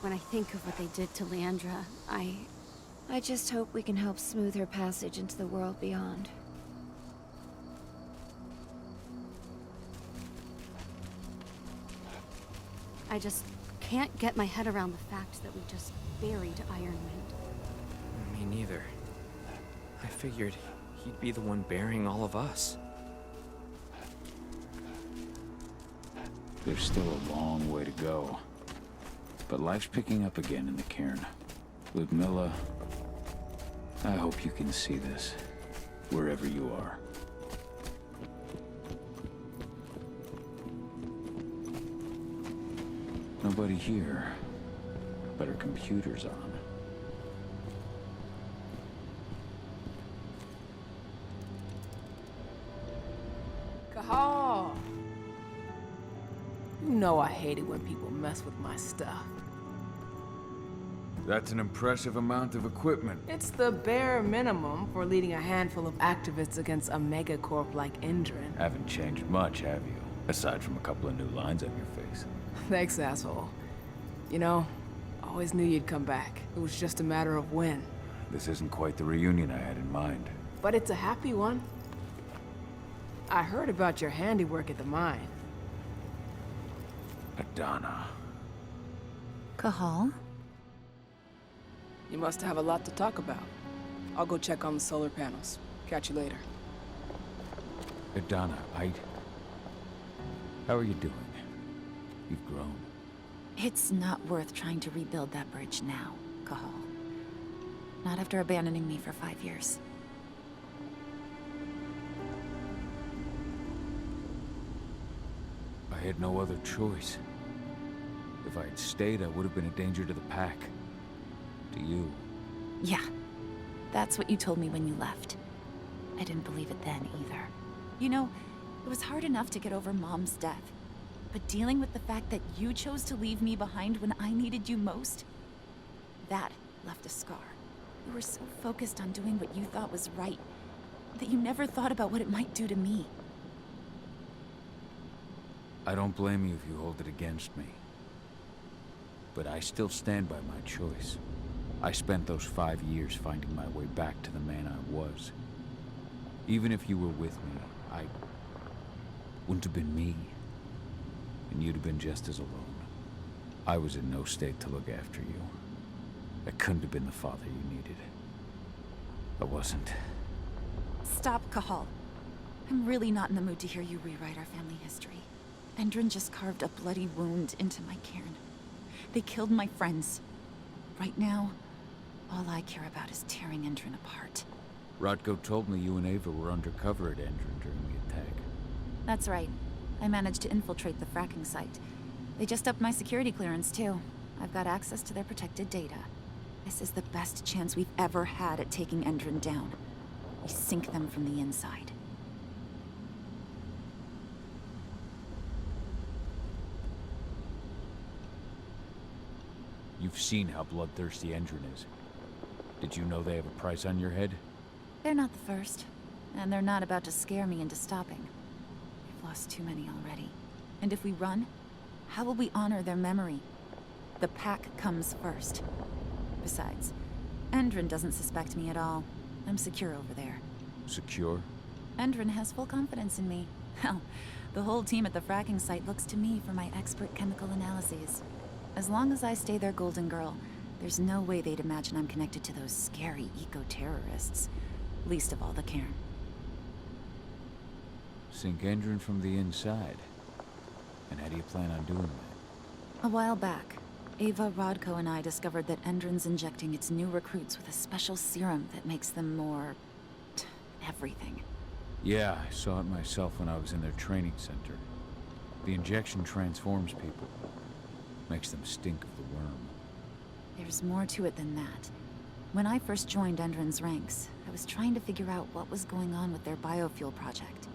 when I think of what they did to Leandra. I just hope we can help smooth her passage into the world beyond. I just can't get my head around the fact that we just buried Ironwind. Me neither. I figured he'd be the one burying all of us. There's still a long way to go. But life's picking up again in the cairn. Ludmilla, I hope you can see this, wherever you are. Nobody here, but her computer's on. Cahal! You know I hate it when people mess with my stuff. That's an impressive amount of equipment. It's the bare minimum for leading a handful of activists against a megacorp like Endrin. Haven't changed much, have you? Aside from a couple of new lines on your face. Thanks, asshole. You know, I always knew you'd come back. It was just a matter of when. This isn't quite the reunion I had in mind. But it's a happy one. I heard about your handiwork at the mine. Adana. Cahal? You must have a lot to talk about. I'll go check on the solar panels. Catch you later. Adana, how are you doing? You've grown. It's not worth trying to rebuild that bridge now, Cahal. Not after abandoning me for 5 years. I had no other choice. If I had stayed, I would have been a danger to the pack. To you. Yeah. That's what you told me when you left. I didn't believe it then, either. You know, it was hard enough to get over Mom's death. But dealing with the fact that you chose to leave me behind when I needed you most, that left a scar. You were so focused on doing what you thought was right, that you never thought about what it might do to me. I don't blame you if you hold it against me. But I still stand by my choice. I spent those 5 years finding my way back to the man I was. Even if you were with me, I wouldn't have been me. And you'd have been just as alone. I was in no state to look after you. I couldn't have been the father you needed. I wasn't. Stop, Cahal. I'm really not in the mood to hear you rewrite our family history. Endrin just carved a bloody wound into my cairn. They killed my friends. Right now, all I care about is tearing Endrin apart. Rodko told me you and Ava were undercover at Endrin during the attack. That's right. I managed to infiltrate the fracking site. They just upped my security clearance, too. I've got access to their protected data. This is the best chance we've ever had at taking Endrin down. We sink them from the inside. You've seen how bloodthirsty Endrin is. Did you know they have a price on your head? They're not the first. And they're not about to scare me into stopping. We've lost too many already. And if we run, how will we honor their memory? The pack comes first. Besides, Endrin doesn't suspect me at all. I'm secure over there. Secure? Endrin has full confidence in me. Hell, the whole team at the fracking site looks to me for my expert chemical analyses. As long as I stay their golden girl, there's no way they'd imagine I'm connected to those scary eco-terrorists. Least of all the cairn. Sink Endrin from the inside. And how do you plan on doing that? A while back, Ava, Rodko, and I discovered that Endrin's injecting its new recruits with a special serum that makes them more... everything. Yeah, I saw it myself when I was in their training center. The injection transforms people. Makes them stink of the worm. There's more to it than that. When I first joined Endrin's ranks, I was trying to figure out what was going on with their biofuel project.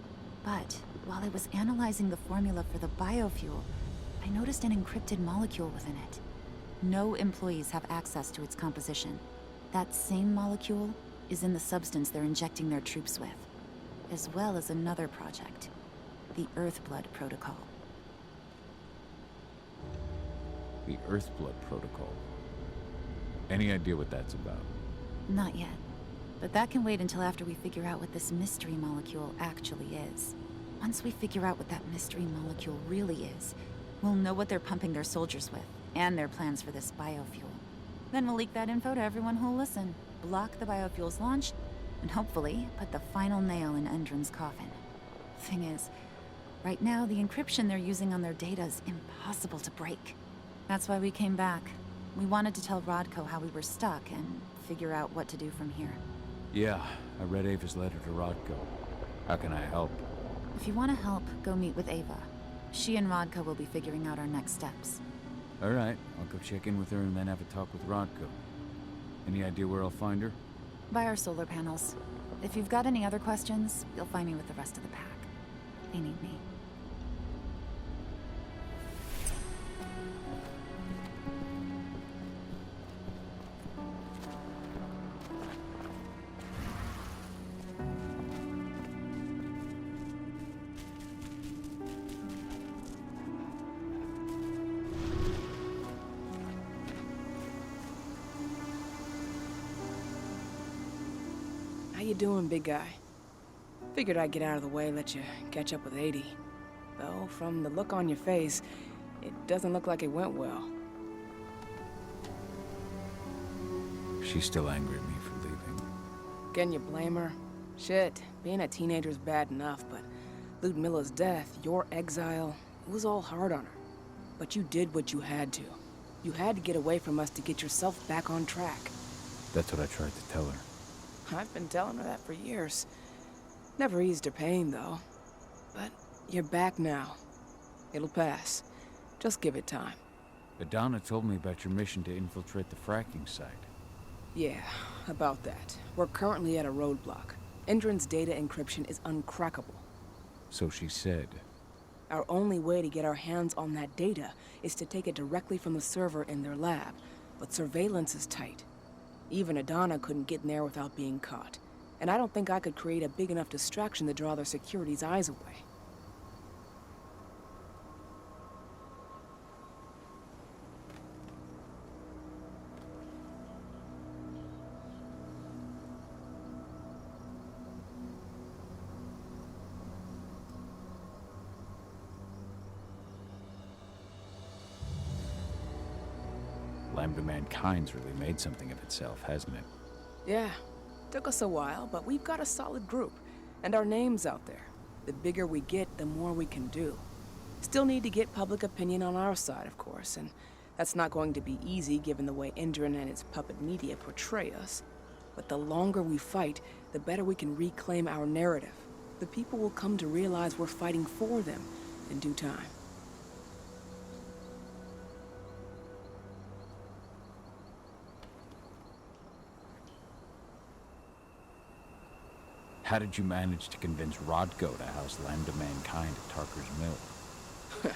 But while I was analyzing the formula for the biofuel, I noticed an encrypted molecule within it. No employees have access to its composition. That same molecule is in the substance they're injecting their troops with, as well as another project, the Earthblood Protocol. The Earthblood Protocol. Any idea what that's about? Not yet. But that can wait until after we figure out what this mystery molecule actually is. Once we figure out what that mystery molecule really is, we'll know what they're pumping their soldiers with, and their plans for this biofuel. Then we'll leak that info to everyone who'll listen, block the biofuel's launch, and hopefully put the final nail in Endron's coffin. Thing is, right now the encryption they're using on their data is impossible to break. That's why we came back. We wanted to tell Rodko how we were stuck and figure out what to do from here. Yeah, I read Ava's letter to Rodko. How can I help? If you want to help, go meet with Ava. She and Rodko will be figuring out our next steps. Alright, I'll go check in with her and then have a talk with Rodko. Any idea where I'll find her? By our solar panels. If you've got any other questions, you'll find me with the rest of the pack. They need me. How you doing, big guy? Figured I'd get out of the way, let you catch up with 80. Though, from the look on your face, it doesn't look like it went well. She's still angry at me for leaving. Can you blame her? Shit, being a teenager's bad enough, but Ludmilla's death, your exile, it was all hard on her. But you did what you had to. You had to get away from us to get yourself back on track. That's what I tried to tell her. I've been telling her that for years. Never eased her pain, though. But you're back now. It'll pass. Just give it time. Adana told me about your mission to infiltrate the fracking site. Yeah, about that. We're currently at a roadblock. Endron's data encryption is uncrackable. So she said. Our only way to get our hands on that data is to take it directly from the server in their lab. But surveillance is tight. Even Adana couldn't get in there without being caught. And I don't think I could create a big enough distraction to draw their security's eyes away. Lambda Mankind's really made something of itself, hasn't it? Yeah, took us a while, but we've got a solid group. And our name's out there. The bigger we get, the more we can do. Still need to get public opinion on our side, of course, and that's not going to be easy given the way Endron and its puppet media portray us. But the longer we fight, the better we can reclaim our narrative. The people will come to realize we're fighting for them in due time. How did you manage to convince Rodko to house Lambda Mankind at Tarker's Mill?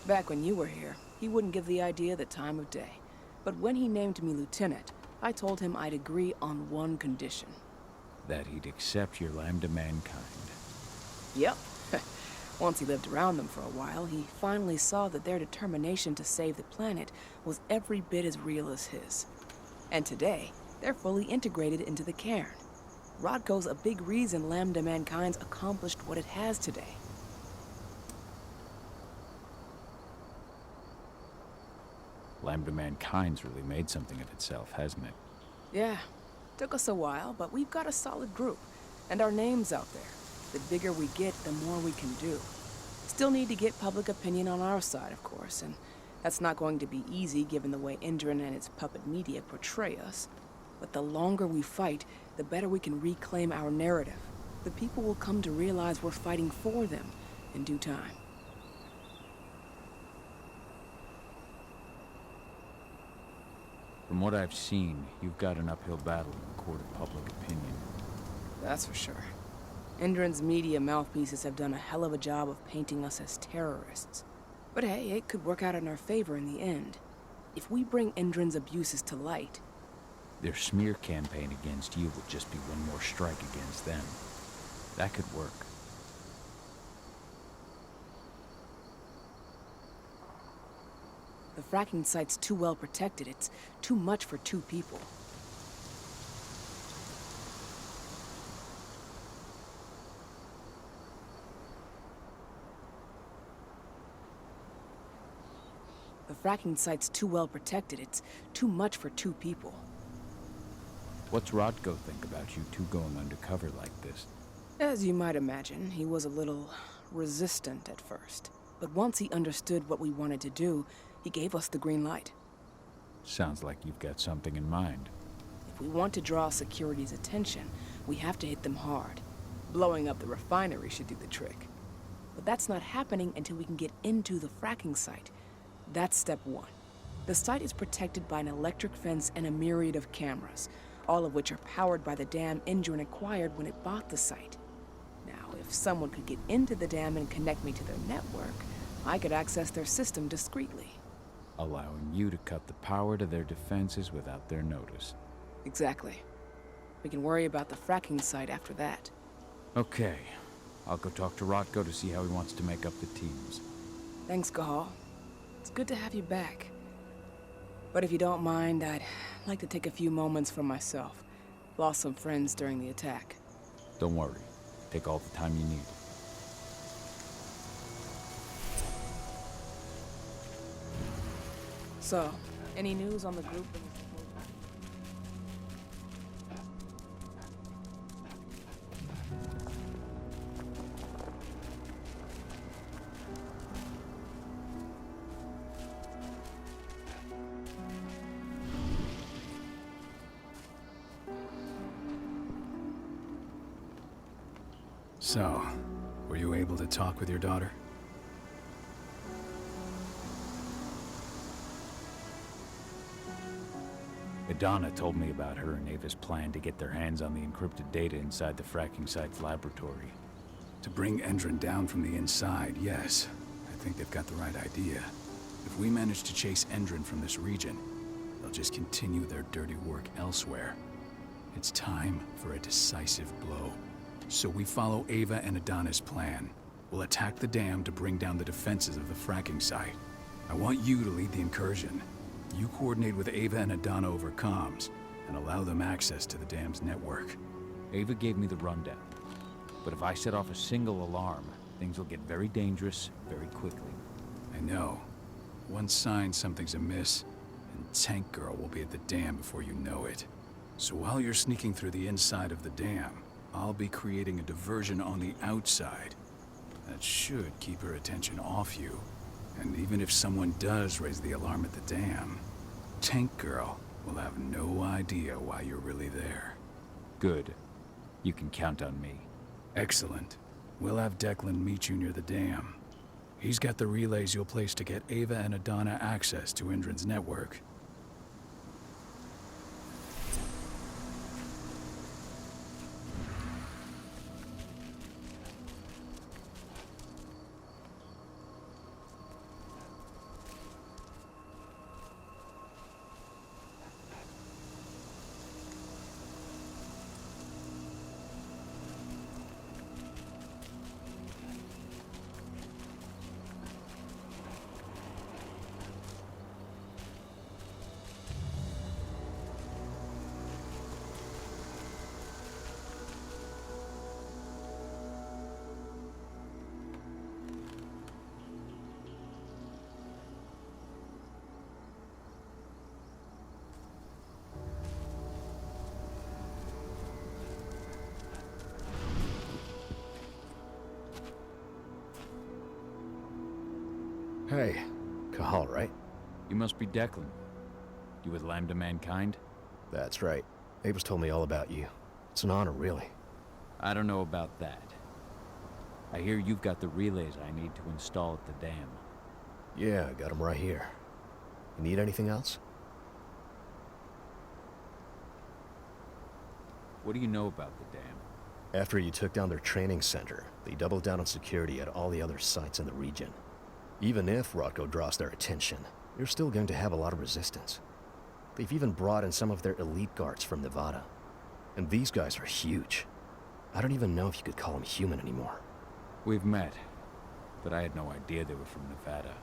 Back when you were here, he wouldn't give the idea the time of day. But when he named me lieutenant, I told him I'd agree on one condition. That he'd accept your Lambda Mankind. Yep. Once he lived around them for a while, he finally saw that their determination to save the planet was every bit as real as his. And today, they're fully integrated into the cairn. Rodko's a big reason Lambda Mankind's accomplished what it has today. Lambda Mankind's really made something of itself, hasn't it? Yeah, took us a while, but we've got a solid group. And our name's out there. The bigger we get, the more we can do. Still need to get public opinion on our side, of course, and that's not going to be easy given the way Endron and its puppet media portray us. But the longer we fight, the better we can reclaim our narrative. The people will come to realize we're fighting for them in due time. From what I've seen, you've got an uphill battle in the court of public opinion. That's for sure. Endron's media mouthpieces have done a hell of a job of painting us as terrorists. But hey, it could work out in our favor in the end. If we bring Endron's abuses to light, their smear campaign against you would just be one more strike against them. That could work. The fracking site's too well protected. It's too much for 2 people. The fracking site's too well protected. It's too much for 2 people. What's Rodko think about you two going undercover like this? As you might imagine, he was a little resistant at first. But once he understood what we wanted to do, he gave us the green light. Sounds like you've got something in mind. If we want to draw security's attention, we have to hit them hard. Blowing up the refinery should do the trick. But that's not happening until we can get into the fracking site. That's step 1. The site is protected by an electric fence and a myriad of cameras, all of which are powered by the dam Endron acquired when it bought the site. Now, if someone could get into the dam and connect me to their network, I could access their system discreetly. Allowing you to cut the power to their defenses without their notice. Exactly. We can worry about the fracking site after that. Okay. I'll go talk to Rodko to see how he wants to make up the teams. Thanks, Cahal. It's good to have you back. But if you don't mind, I'd like to take a few moments for myself. Lost some friends during the attack. Don't worry. Take all the time you need. So, any news on the group? So, were you able to talk with your daughter? Adana told me about her and Ava's plan to get their hands on the encrypted data inside the fracking site's laboratory. To bring Endron down from the inside, yes. I think they've got the right idea. If we manage to chase Endron from this region, they'll just continue their dirty work elsewhere. It's time for a decisive blow. So we follow Ava and Adana's plan. We'll attack the dam to bring down the defenses of the fracking site. I want you to lead the incursion. You coordinate with Ava and Adana over comms, and allow them access to the dam's network. Ava gave me the rundown. But if I set off a single alarm, things will get very dangerous very quickly. I know. One sign something's amiss, and Tank Girl will be at the dam before you know it. So while you're sneaking through the inside of the dam, I'll be creating a diversion on the outside. That should keep her attention off you. And even if someone does raise the alarm at the dam, Tank Girl will have no idea why you're really there. Good. You can count on me. Excellent. We'll have Declan meet you near the dam. He's got the relays you'll place to get Ava and Adana access to Endron's network. Hey, Cahal, right? You must be Declan. You with Lambda Mankind? That's right. Ava's told me all about you. It's an honor, really. I don't know about that. I hear you've got the relays I need to install at the dam. Yeah, I got them right here. You need anything else? What do you know about the dam? After you took down their training center, they doubled down on security at all the other sites in the region. Even if Rodko draws their attention, you're still going to have a lot of resistance. They've even brought in some of their elite guards from Nevada. And these guys are huge. I don't even know if you could call them human anymore. We've met, but I had no idea they were from Nevada.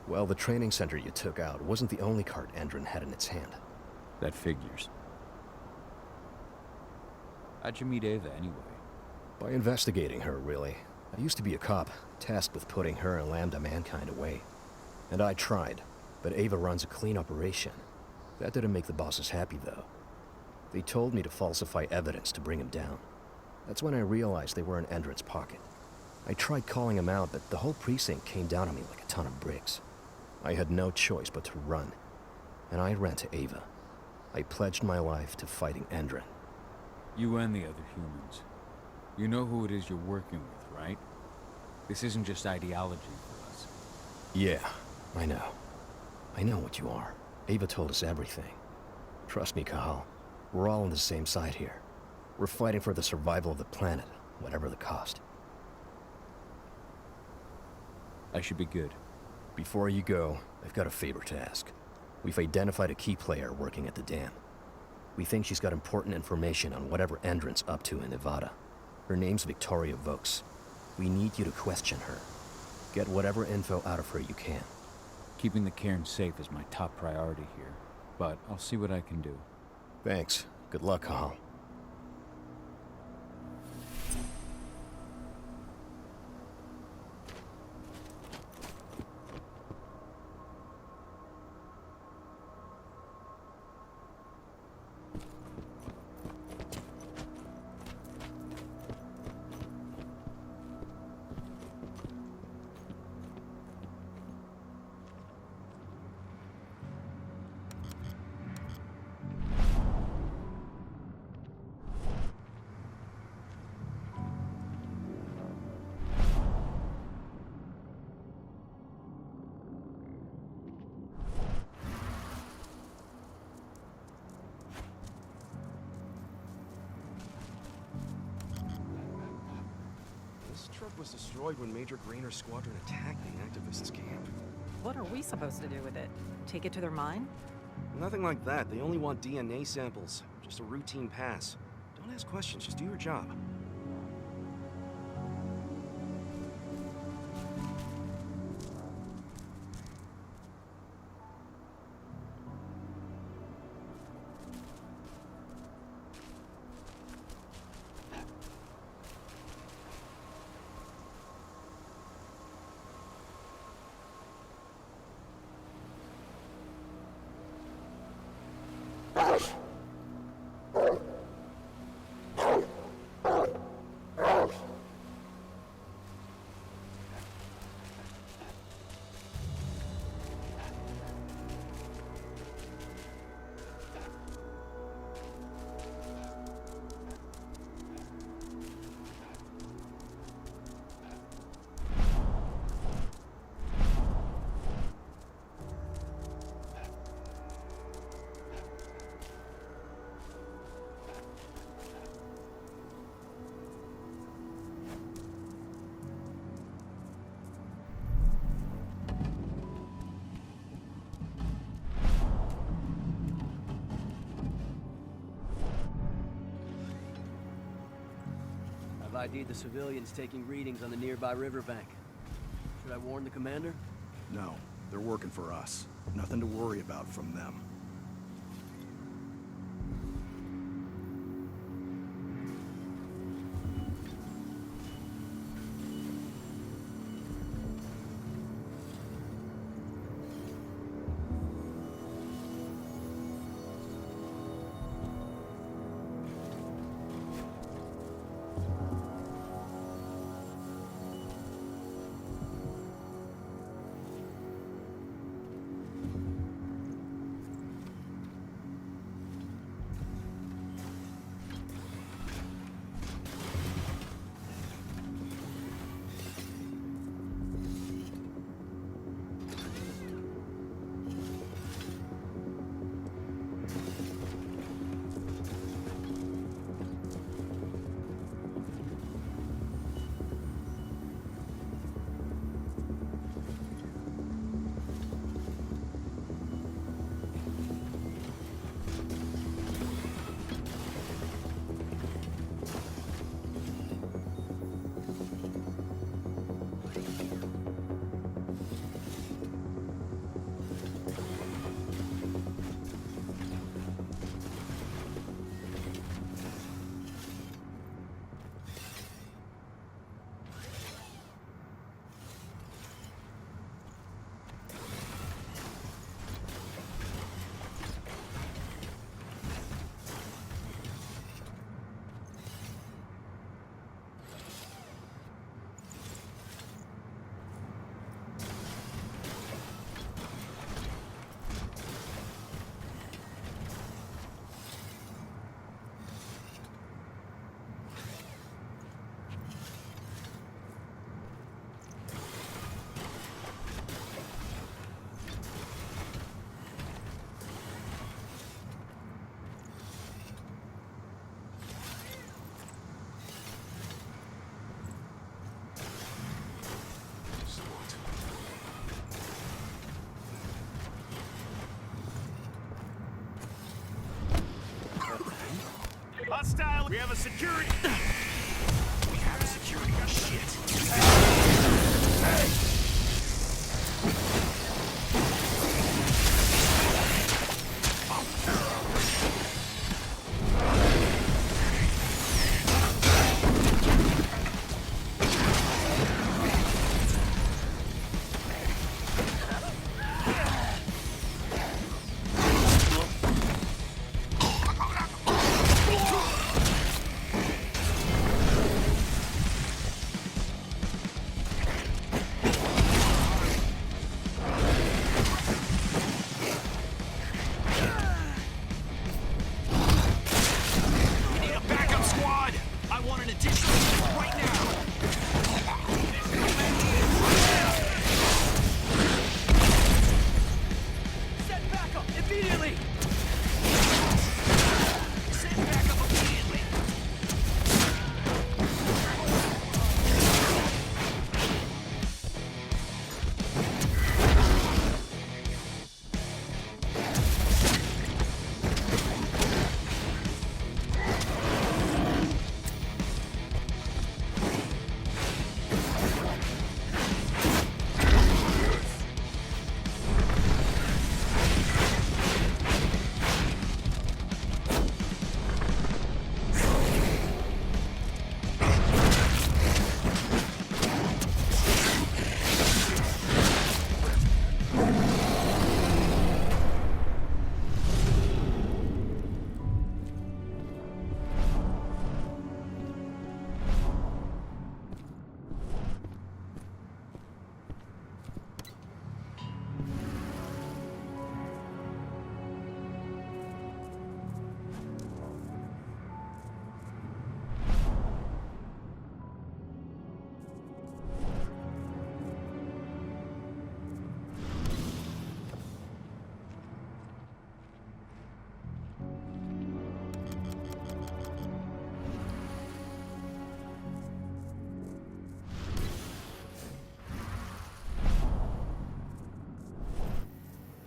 Well, the training center you took out wasn't the only card Endron had in its hand. That figures. How'd you meet Ava, anyway? By investigating her, really. I used to be a cop, tasked with putting her and Lambda Mankind away. And I tried, but Ava runs a clean operation. That didn't make the bosses happy, though. They told me to falsify evidence to bring him down. That's when I realized they were in Endron's pocket. I tried calling him out, but the whole precinct came down on me like a ton of bricks. I had no choice but to run. And I ran to Ava. I pledged my life to fighting Endron. You and the other humans. You know who it is you're working with, right? This isn't just ideology for us. Yeah, I know. I know what you are. Ava told us everything. Trust me, Kahal. We're all on the same side here. We're fighting for the survival of the planet, whatever the cost. I should be good. Before you go, I've got a favor to ask. We've identified a key player working at the dam. We think she's got important information on whatever Endron's up to in Nevada. Her name's Victoria Vokes. We need you to question her. Get whatever info out of her you can. Keeping the cairn safe is my top priority here, but I'll see what I can do. Thanks. Good luck, Kahal. This truck was destroyed when Major Grainer's squadron attacked the activists' camp. What are we supposed to do with it? Take it to their mine? Nothing like that. They only want DNA samples. Just a routine pass. Don't ask questions, just do your job. I've ID'd the civilians taking readings on the nearby riverbank. Should I warn the commander? No, they're working for us. Nothing to worry about from them. We have a security. We have a security. Shit. Hey!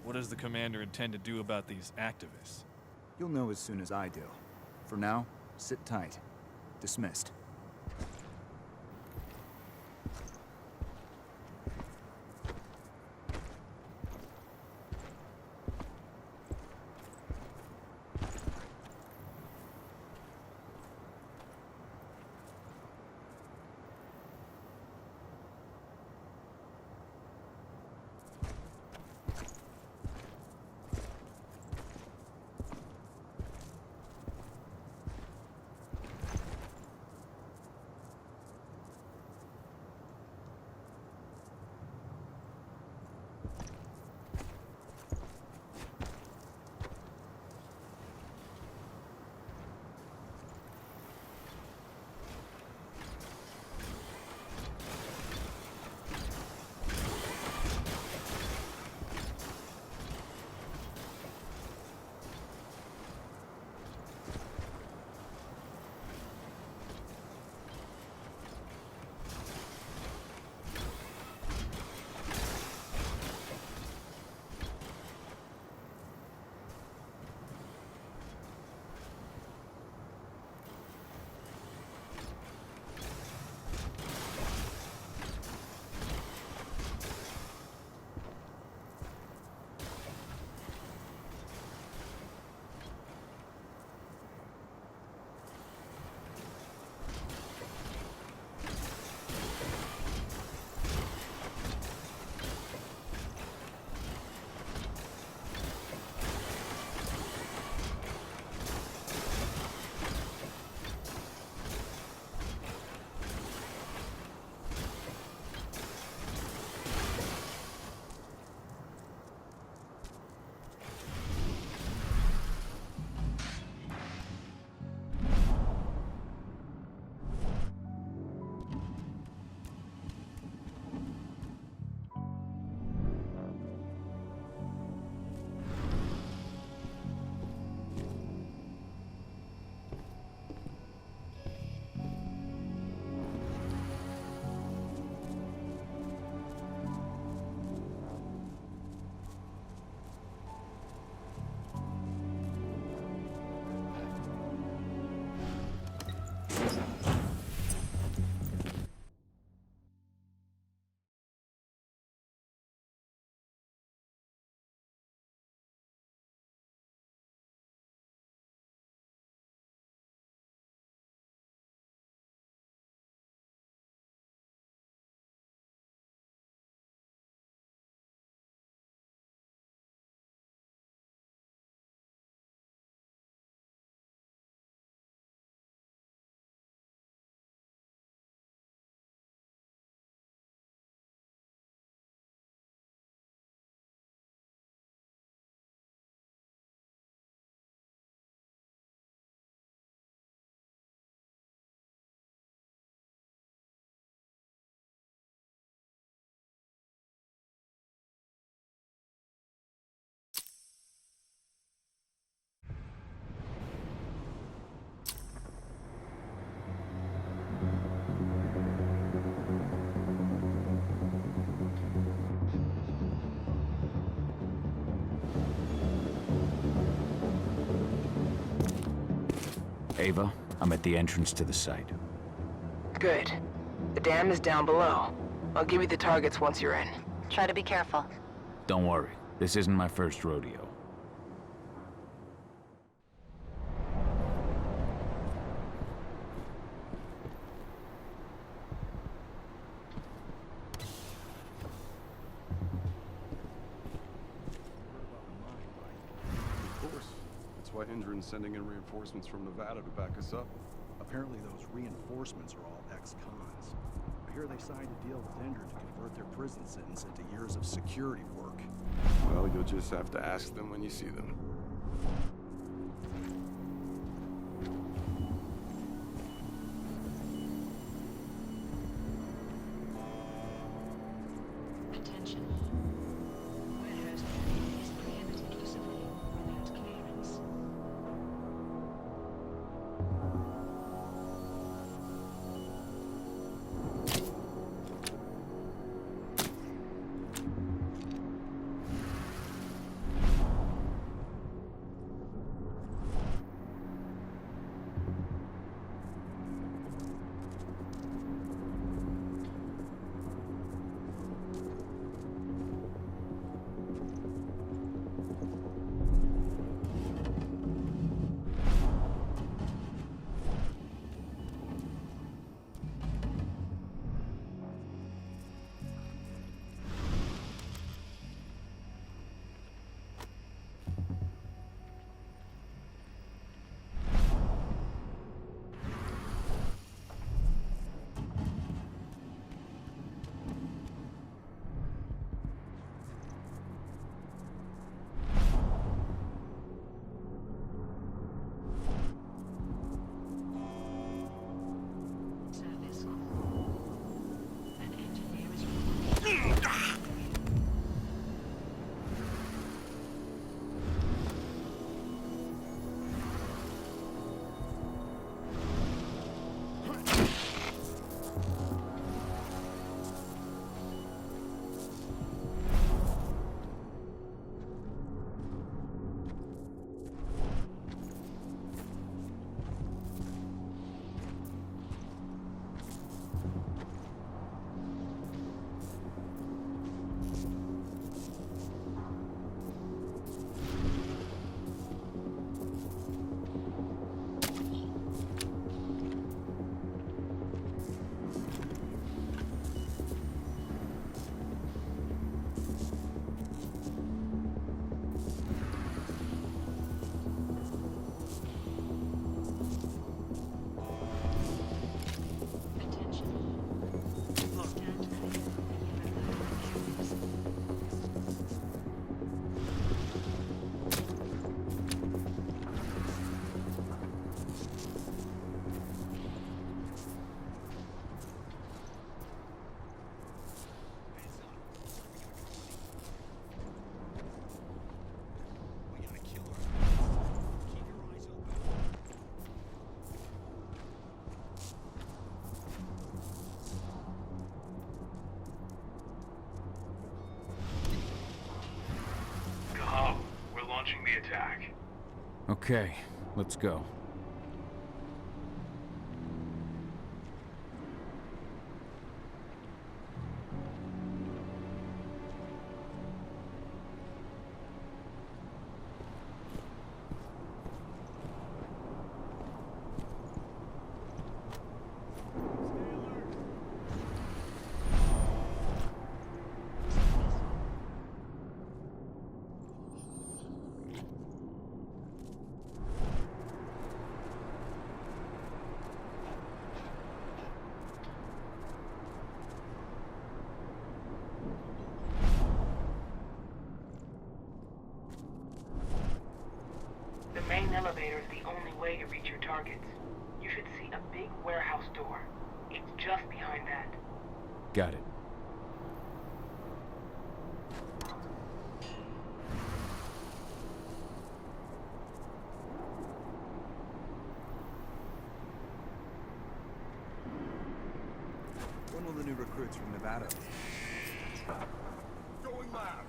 What does the commander intend to do about these activists? You'll know as soon as I do. For now, sit tight. Dismissed. Ava, I'm at the entrance to the site. Good. The dam is down below. I'll give you the targets once you're in. Try to be careful. Don't worry, this isn't my first rodeo. Of course. That's why Hendren's sending in reinforcements from Nevada to back us up. Apparently those reinforcements are all ex-cons. I hear they signed a deal with Hendren to convert their prison sentence into years of security work. Well, you'll just have to ask them when you see them. Attention. Warehouse is prohibited for civilian without clearance. the attack. Okay, let's go. The main elevator is the only way to reach your targets. You should see a big warehouse door. It's just behind that. Got it. When will the new recruits from Nevada? Going live.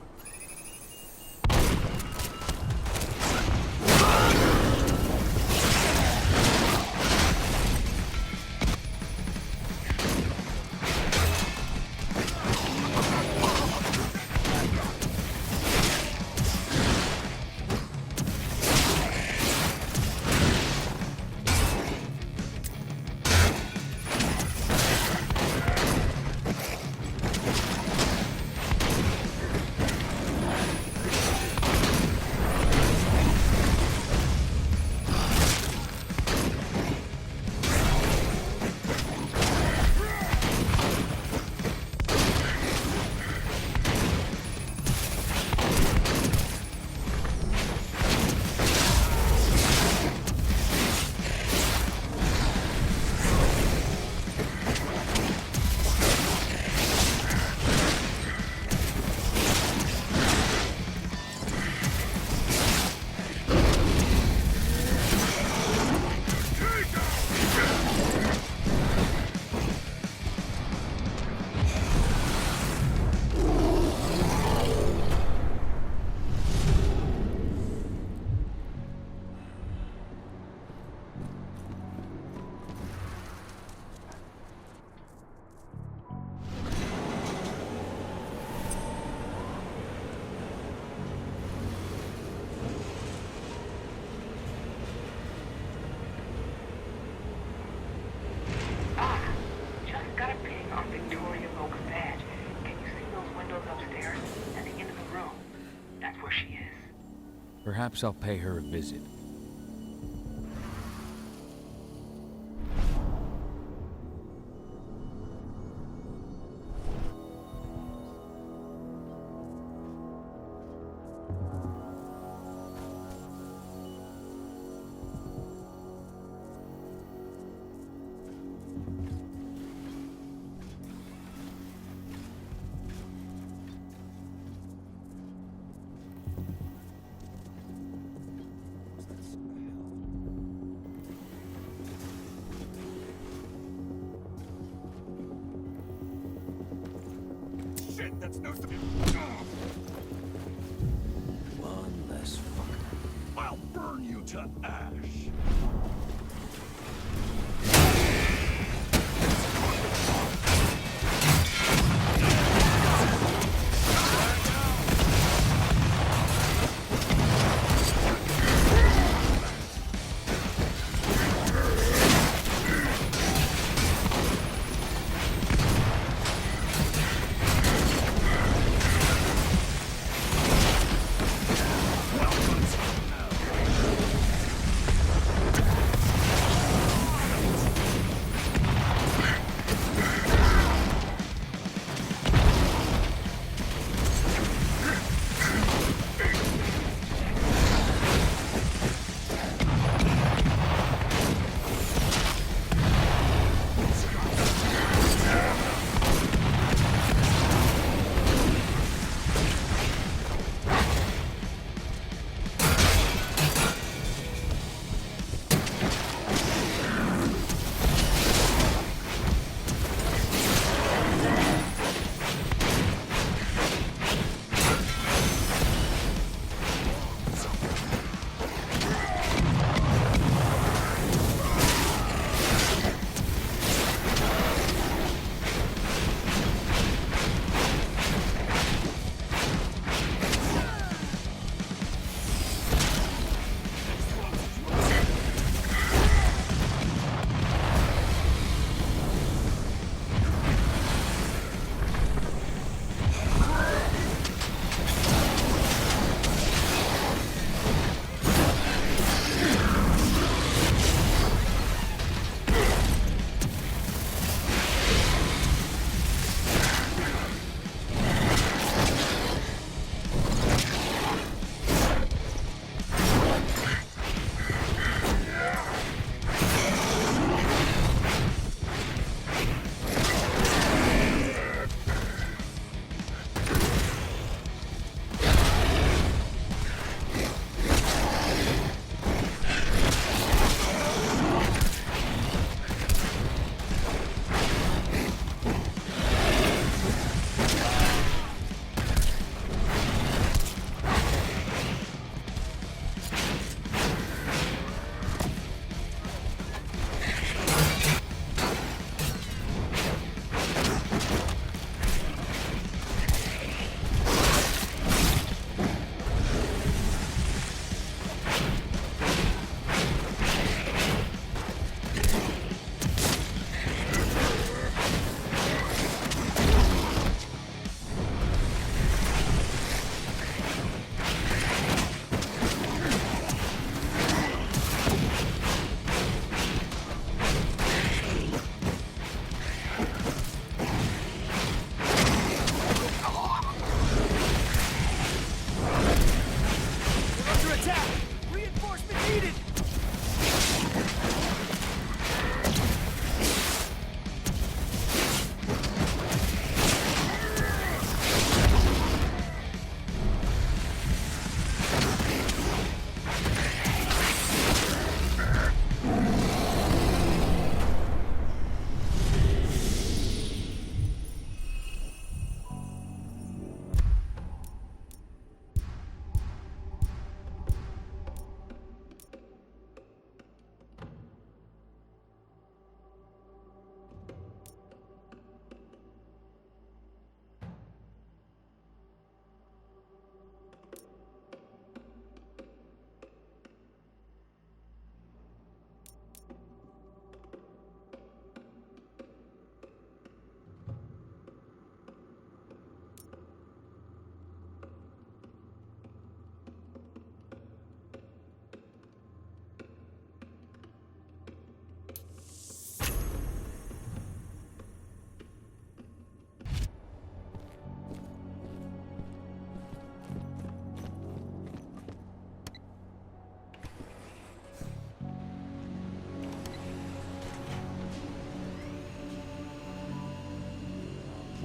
Perhaps I'll pay her a visit. Shit, that's no... One less fucker. I'll burn you to ash.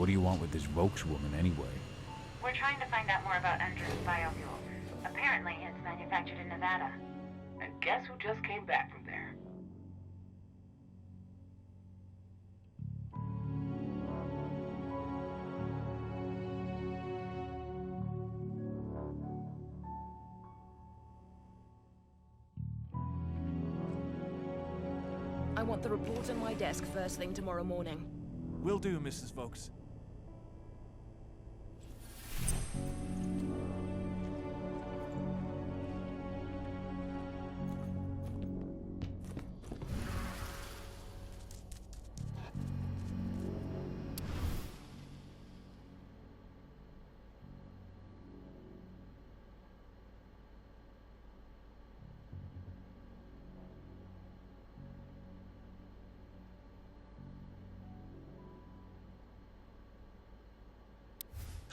What do you want with this Vokes woman, anyway? We're trying to find out more about Endron's biofuel. Apparently, it's manufactured in Nevada. And guess who just came back from there? I want the report on my desk first thing tomorrow morning. Will do, Mrs. Vokes.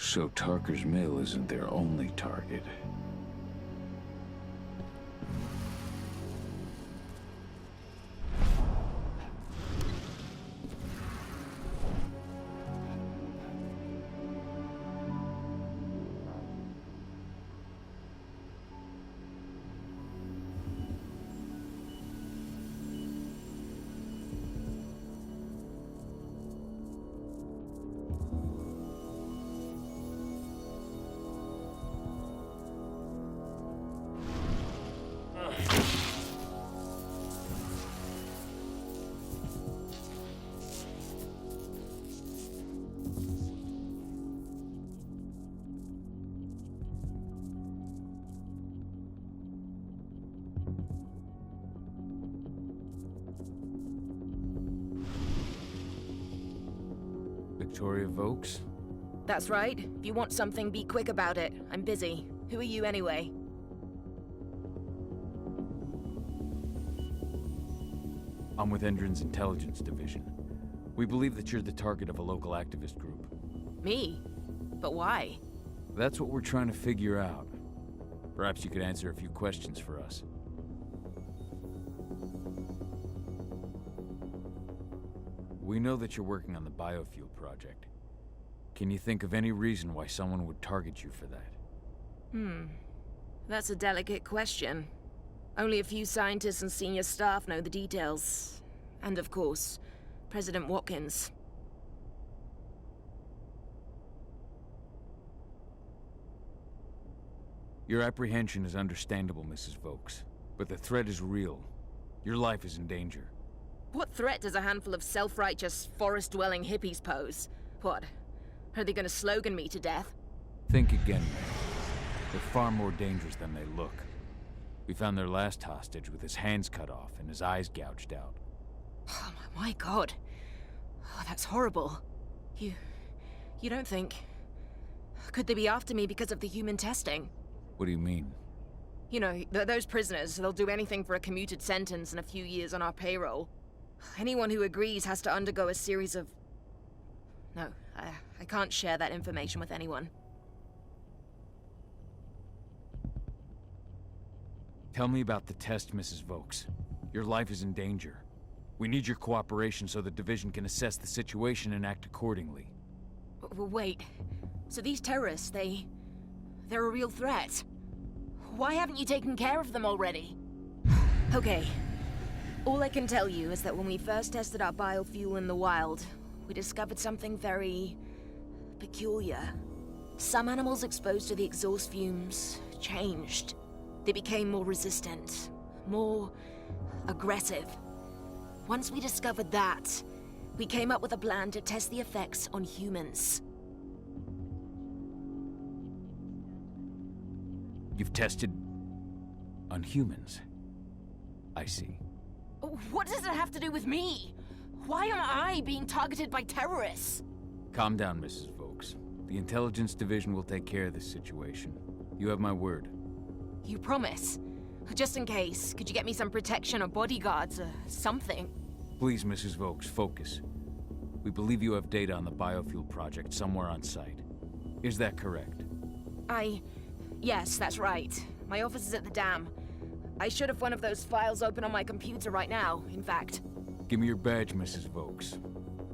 So Tarker's Mill isn't their only target. Victoria Vokes? That's right. If you want something, be quick about it. I'm busy. Who are you anyway? I'm with Endron's intelligence division. We believe that you're the target of a local activist group. Me? But why? That's what we're trying to figure out. Perhaps you could answer a few questions for us. We know that you're working on the biofuel project. Can you think of any reason why someone would target you for that? That's a delicate question. Only a few scientists and senior staff know the details. And of course, President Watkins. Your apprehension is understandable, Mrs. Vokes. But the threat is real. Your life is in danger. What threat does a handful of self-righteous, forest-dwelling hippies pose? What? Are they gonna slogan me to death? Think again, man. They're far more dangerous than they look. We found their last hostage with his hands cut off and his eyes gouged out. Oh my god. Oh, that's horrible. You don't think... Could they be after me because of the human testing? What do you mean? You know, those prisoners, they'll do anything for a commuted sentence and a few years on our payroll. Anyone who agrees has to undergo a series of... No, I can't share that information with anyone. Tell me about the test, Mrs. Vokes. Your life is in danger. We need your cooperation so the division can assess the situation and act accordingly. Wait, so these terrorists, they're a real threat? Why haven't you taken care of them already? Okay. All I can tell you is that when we first tested our biofuel in the wild, we discovered something very... peculiar. Some animals exposed to the exhaust fumes changed. They became more resistant, more aggressive. Once we discovered that, we came up with a plan to test the effects on humans. You've tested... on humans? I see. What does it have to do with me? Why am I being targeted by terrorists? Calm down, Mrs. Vokes. The intelligence division will take care of this situation. You have my word. You promise? Just in case, could you get me some protection or bodyguards or something? Please, Mrs. Vokes, focus. We believe you have data on the biofuel project somewhere on site. Is that correct? Yes, that's right. My office is at the dam. I should have one of those files open on my computer right now, in fact. Give me your badge, Mrs. Vokes.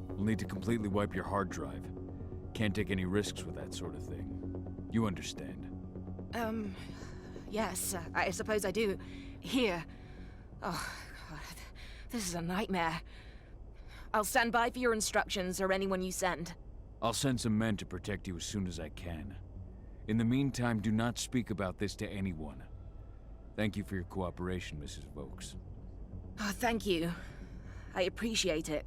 We'll need to completely wipe your hard drive. Can't take any risks with that sort of thing. You understand. Yes, I suppose I do. Here. Oh, God. This is a nightmare. I'll stand by for your instructions or anyone you send. I'll send some men to protect you as soon as I can. In the meantime, do not speak about this to anyone. Thank you for your cooperation, Mrs. Vokes. Oh, thank you. I appreciate it.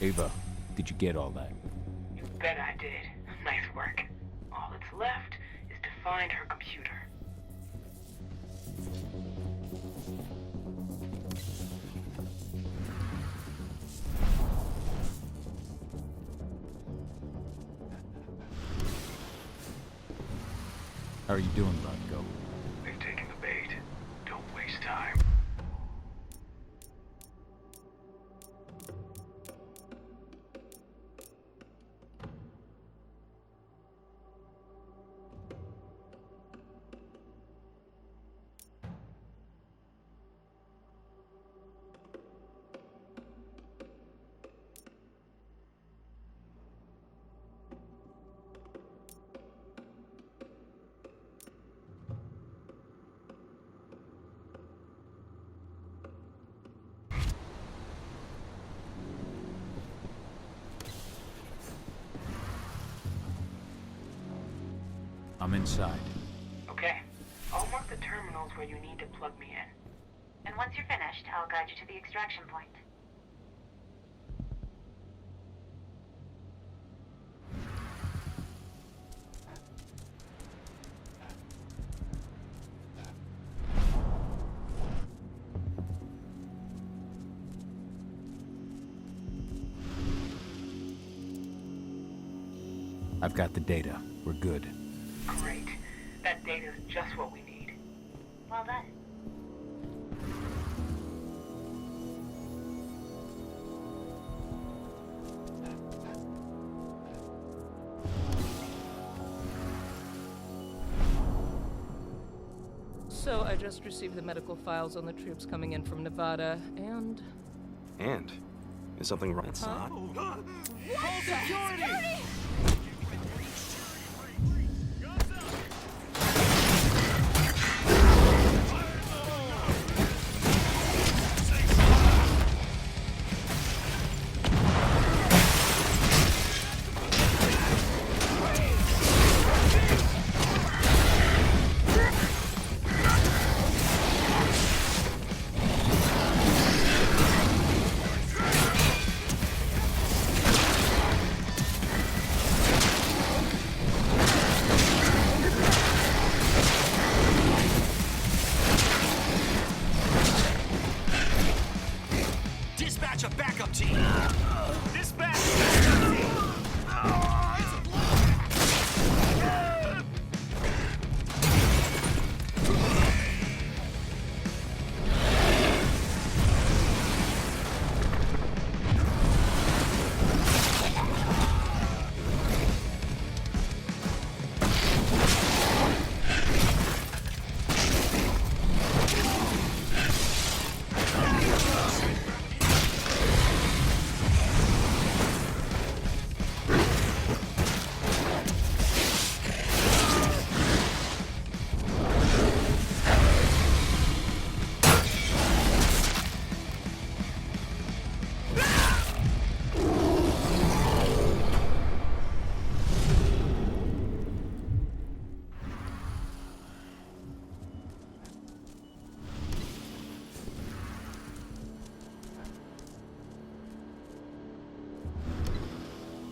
Ava, did you get all that? You bet I did. Nice work. All that's left is to find her computer. How are you doing, Rodko? They've taken the bait. Don't waste time. I'm inside. Okay. I'll mark the terminals where you need to plug me in. And once you're finished, I'll guide you to the extraction point. I've got the data. We're good. Great. That data's just what we need. Well done. So I just received the medical files on the troops coming in from Nevada, and... And? Is something wrong? It's Huh? not. Security! Dispatch a backup team! Dispatch a backup team!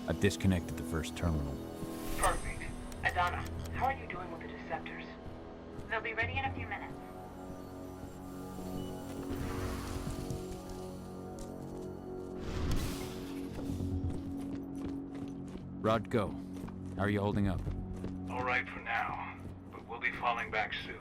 I've disconnected the first terminal. Perfect. Adana, how are you doing with the Deceptors? They'll be ready in a few minutes. Rodko, how are you holding up? All right for now, but we'll be falling back soon.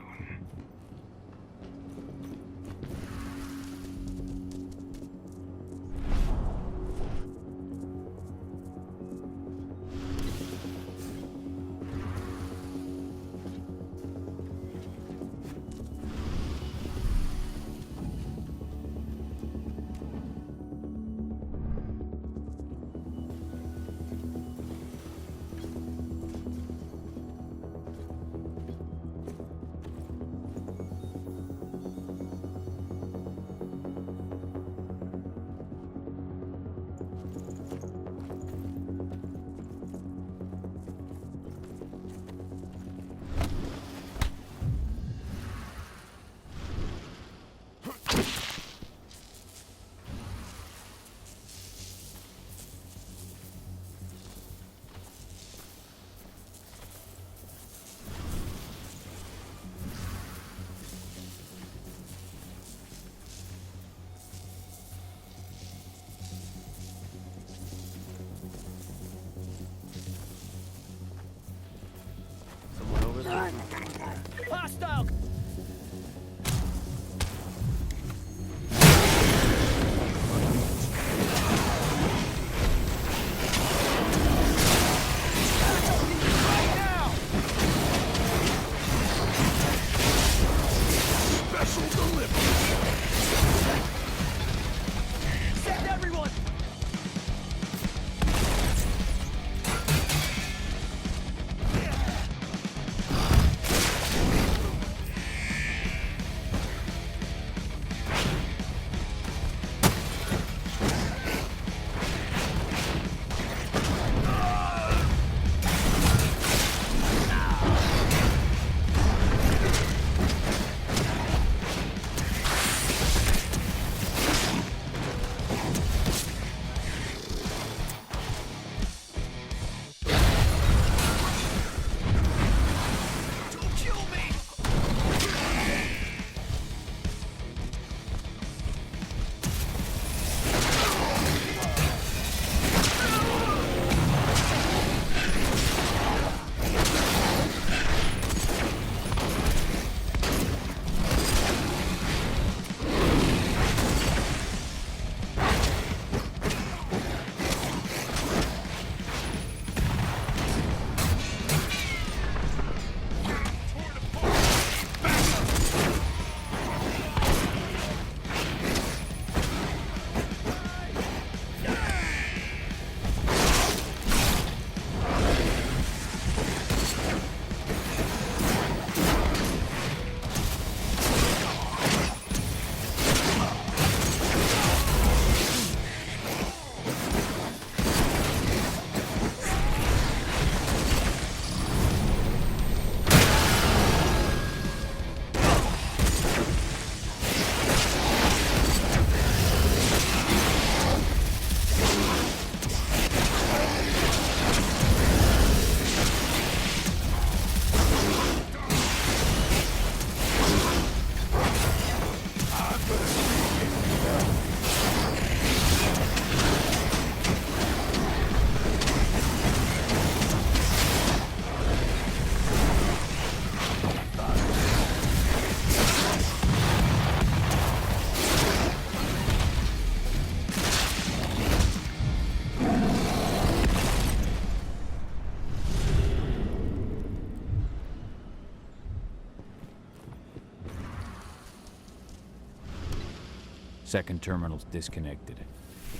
Second terminal's disconnected.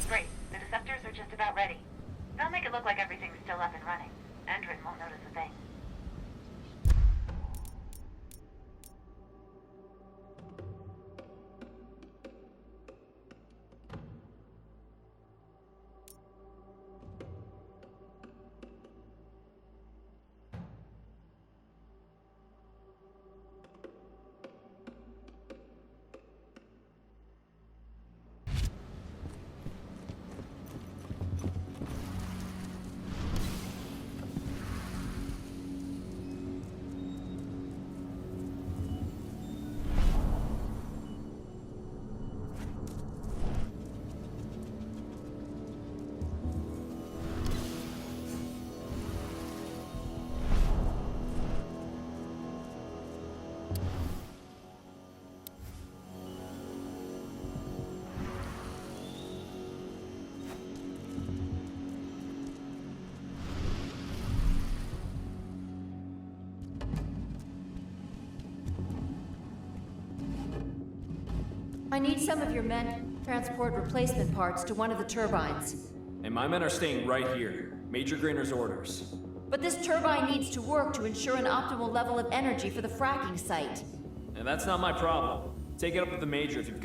Great. The deceptors are just about ready. They'll make it look like everything's still up and running. Endrin won't notice a thing. I need some of your men to transport replacement parts to one of the turbines. And my men are staying right here. Major Grainer's orders. But this turbine needs to work to ensure an optimal level of energy for the fracking site. And that's not my problem. Take it up with the Major if you've got